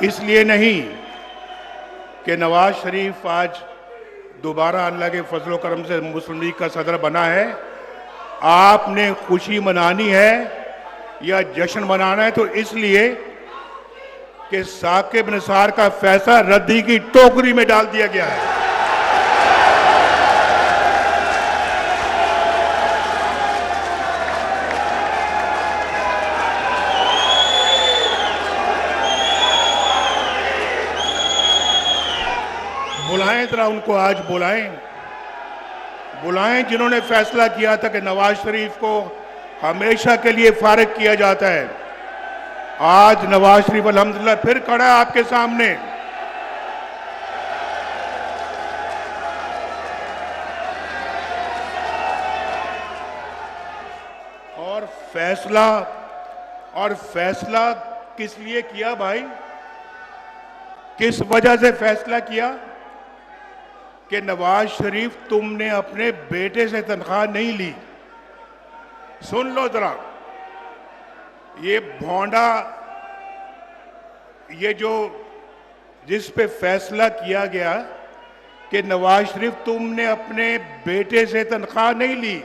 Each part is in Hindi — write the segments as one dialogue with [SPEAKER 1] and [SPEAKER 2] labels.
[SPEAKER 1] इसलिए नहीं कि नवाज शरीफ आज दोबारा अल्लाह के फजल करम से मुस्लिम लीग का सदर बना है। आपने खुशी मनानी है या जश्न मनाना है तो इसलिए कि साकिब निसार का फैसला रद्दी की टोकरी में डाल दिया गया है। बुलाएं जरा उनको, आज बुलाएं जिन्होंने फैसला किया था कि नवाज शरीफ को हमेशा के लिए फारिग किया जाता है। आज नवाज शरीफ अल्हम्दुलिल्लाह फिर खड़ा है आपके सामने। और फैसला किस लिए किया भाई? किस वजह से फैसला किया कि नवाज शरीफ तुमने अपने बेटे से तनख्वाह नहीं ली। सुन लो जरा, ये भोंडा, ये जो जिस पे फैसला किया गया कि नवाज शरीफ तुमने अपने बेटे से तनख्वाह नहीं ली।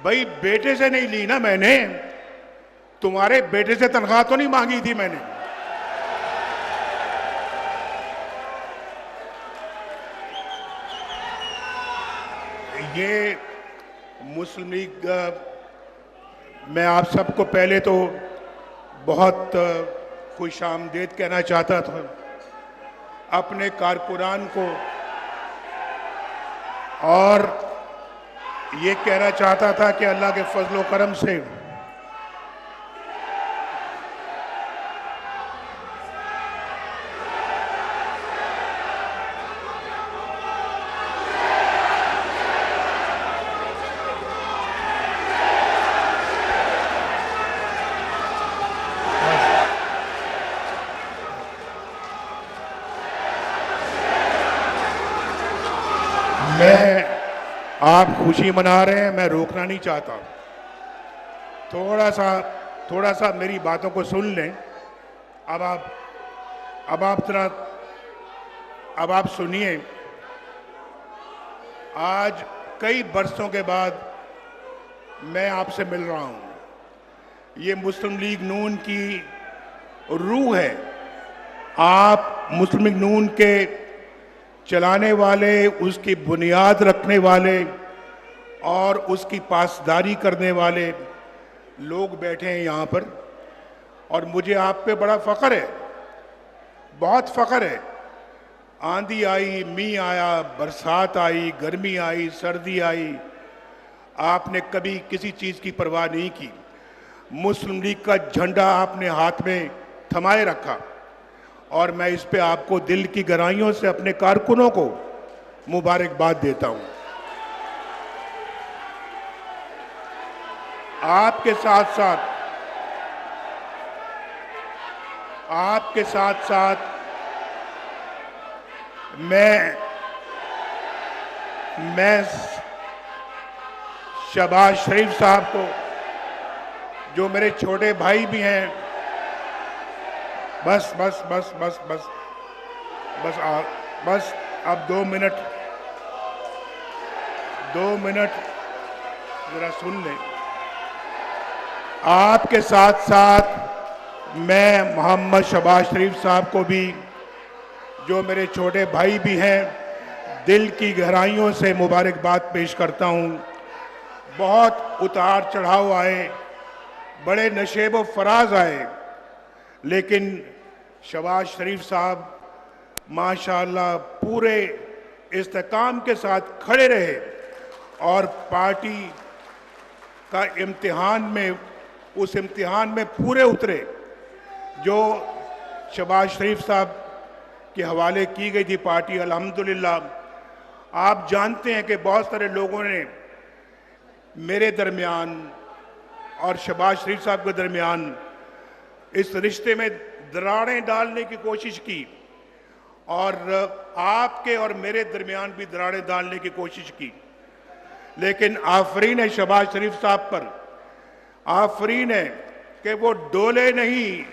[SPEAKER 1] भाई बेटे से नहीं ली ना मैंने, तुम्हारे बेटे से तनख्वाह तो नहीं मांगी थी मैंने। ये मुस्लिम लीग, मैं आप सबको पहले तो बहुत खुशामदीद कहना चाहता था, अपने कारकुनान को, और ये कहना चाहता था कि अल्लाह के फजल करम से आप खुशी मना रहे हैं, मैं रोकना नहीं चाहता। थोड़ा सा मेरी बातों को सुन लें। अब आप सुनिए। आज कई बरसों के बाद मैं आपसे मिल रहा हूं। ये मुस्लिम लीग नून की रूह है। आप मुस्लिम लीग नून के चलाने वाले, उसकी बुनियाद रखने वाले और उसकी पासदारी करने वाले लोग बैठे हैं यहाँ पर, और मुझे आप पे बड़ा फ़ख्र है, बहुत फ़ख्र है। आंधी आई, मींह आया, बरसात आई, गर्मी आई, सर्दी आई, आपने कभी किसी चीज़ की परवाह नहीं की। मुस्लिम लीग का झंडा आपने हाथ में थमाए रखा, और मैं इस पे आपको दिल की गहराइयों से अपने कारकुनों को मुबारकबाद देता हूं। आपके साथ साथ मैं शहबाज शरीफ साहब को, जो मेरे छोटे भाई भी हैं, बस अब 2 मिनट जरा सुन लें। आपके साथ साथ मैं मोहम्मद शहबाज शरीफ साहब को भी, जो मेरे छोटे भाई भी हैं, दिल की गहराइयों से मुबारकबाद पेश करता हूं। बहुत उतार चढ़ाव आए, बड़े नशेब व फराज आए, लेकिन शहबाज शरीफ साहब माशाअल्लाह पूरे इस्तेकाम के साथ खड़े रहे और पार्टी का उस इम्तिहान में पूरे उतरे जो शहबाज शरीफ साहब के हवाले की गई थी पार्टी। अल्हम्दुलिल्लाह आप जानते हैं कि बहुत सारे लोगों ने मेरे दरमियान और शहबाज शरीफ साहब के दरमियान इस रिश्ते में दरारें डालने की कोशिश की, और आपके और मेरे दरमियान भी दरारें डालने की कोशिश की, लेकिन आफरीन है शहबाज शरीफ साहब पर, आफरीन है कि वो डोले नहीं,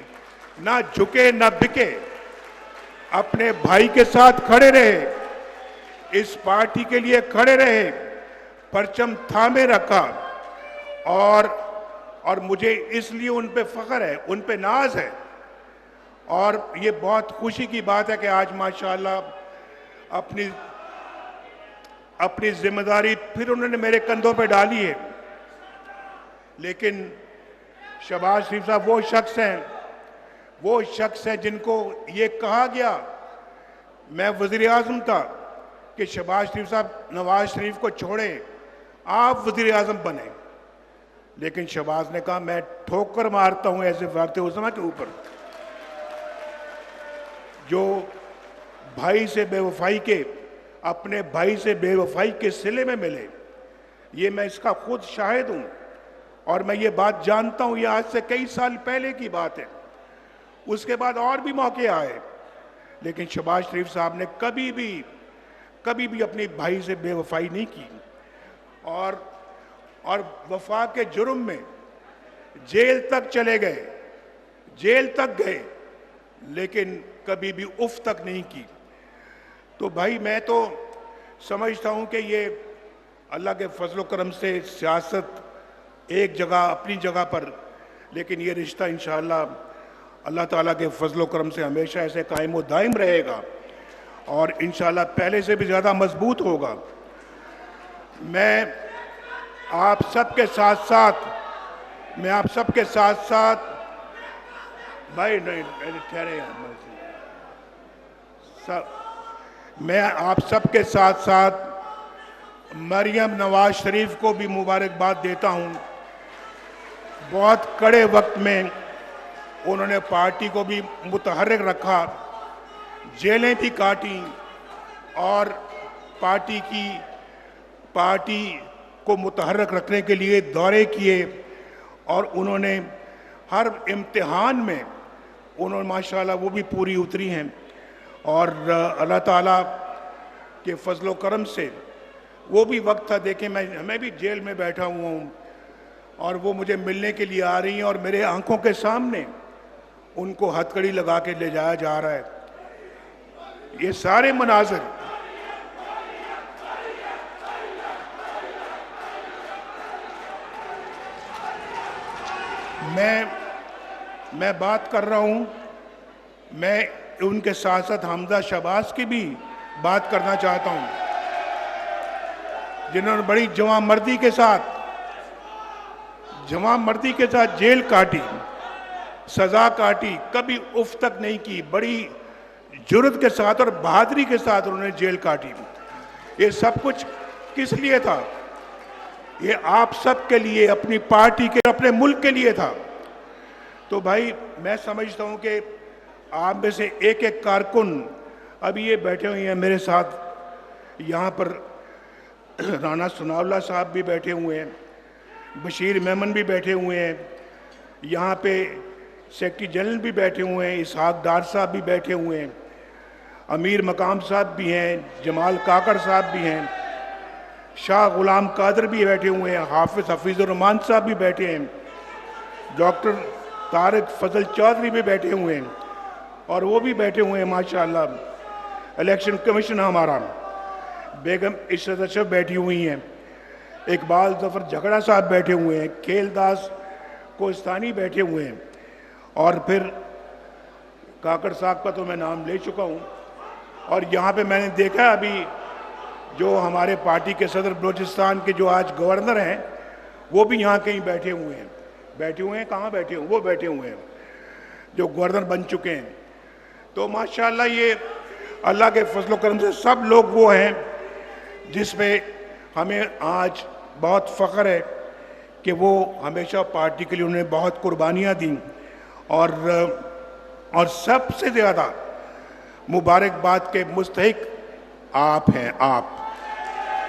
[SPEAKER 1] ना झुके ना बिके, अपने भाई के साथ खड़े रहे, इस पार्टी के लिए खड़े रहे, परचम थामे रखा। और मुझे इसलिए उन पे फख्र है, उन पे नाज है। और ये बहुत खुशी की बात है कि आज माशाल्लाह अपनी जिम्मेदारी फिर उन्होंने मेरे कंधों पे डाली है। लेकिन शहबाज शरीफ साहब वो शख्स हैं जिनको ये कहा गया, मैं वज़ीर आज़म था, कि शहबाज शरीफ साहब नवाज शरीफ को छोड़े, आप वज़ीर आज़म बने। लेकिन शहबाज ने कहा मैं ठोकर मारता हूं ऐसे वारते उस्मा के ऊपर जो भाई से बेवफाई के, अपने भाई से बेवफाई के सिले में मिले। ये मैं इसका खुद शाहिद हूं और मैं ये बात जानता हूं, ये आज से कई साल पहले की बात है। उसके बाद और भी मौके आए, लेकिन शहबाज शरीफ साहब ने कभी भी अपने भाई से बेवफाई नहीं की। और वफा के जुर्म में जेल तक चले गए, जेल तक गए, लेकिन कभी भी उफ तक नहीं की। तो भाई मैं तो समझता हूं कि ये अल्लाह के फजल करम से सियासत एक जगह अपनी जगह पर, लेकिन ये रिश्ता इंशाअल्लाह अल्लाह ताला के फजल करम से हमेशा ऐसे कायम व दायम रहेगा और इंशाअल्लाह पहले से भी ज़्यादा मजबूत होगा। मैं आप सबके साथ भाई नहीं ठहरे मैं आप सबके साथ मरियम नवाज शरीफ को भी मुबारकबाद देता हूं। बहुत कड़े वक्त में उन्होंने पार्टी को भी मुतहर्रिक रखा, जेलें भी काटी और पार्टी को मुतहर्रिक रखने के लिए दौरे किए और उन्होंने हर इम्तिहान में उन्होंने माशाल्लाह वो भी पूरी उतरी हैं। और अल्लाह ताला के फजलो करम से वो भी वक्त था, देखें मैं भी जेल में बैठा हुआ हूँ और वो मुझे मिलने के लिए आ रही हैं और मेरे आंखों के सामने उनको हथकड़ी लगा के ले जाया जा रहा है। ये सारे मनाजिर मैं बात कर रहा हूं, मैं उनके साथ साथ हमजा शहबाज की भी बात करना चाहता हूं, जिन्होंने बड़ी जवामर्दी के साथ जेल काटी, सजा काटी, कभी उफ तक नहीं की, बड़ी जुर्रत के साथ और बहादुरी के साथ उन्होंने जेल काटी। ये सब कुछ किस लिए था? ये आप सब के लिए, अपनी पार्टी के, अपने मुल्क के लिए था। तो भाई मैं समझता हूं कि आप में से एक एक कारकुन अभी ये बैठे हुए हैं मेरे साथ, यहाँ पर राना सनाउल्लाह साहब भी बैठे हुए हैं, बशीर मेमन भी बैठे हुए हैं, यहाँ पे सेक्रेटरी जनरल भी बैठे हुए हैं, इसहाक डार साहब भी बैठे हुए हैं, अमीर मकाम साहब भी हैं, जमाल काकड़ साहब भी हैं, शाह गुलाम कादर भी बैठे हुए हैं, हाफिज हफीज़ुर्रहमान साहब भी बैठे हैं, डॉक्टर तारिक फजल चौधरी भी बैठे हुए हैं और वो भी बैठे हुए हैं माशाल्लाह। इलेक्शन कमीशन हमारा, बेगम इशरत अशरफ बैठी हुई हैं, इकबाल जफर झगड़ा साहब बैठे हुए हैं, खेलदास कोस्तानी बैठे हुए हैं और फिर काकड़ साहब का तो मैं नाम ले चुका हूँ। और यहाँ पे मैंने देखा अभी जो हमारे पार्टी के सदर बलूचिस्तान के जो आज गवर्नर हैं वो भी यहाँ कहीं बैठे हुए हैं। कहाँ बैठे हुए? वो बैठे हुए हैं जो गवर्नर बन चुके हैं। तो माशाल्लाह ये अल्लाह के फजल करम से सब लोग वो हैं जिसमें हमें आज बहुत फ़ख्र है कि वो हमेशा पार्टी के लिए उन्होंने बहुत कुर्बानियाँ दी और सबसे ज़्यादा मुबारकबाद के मुस्तहिक आप हैं। आप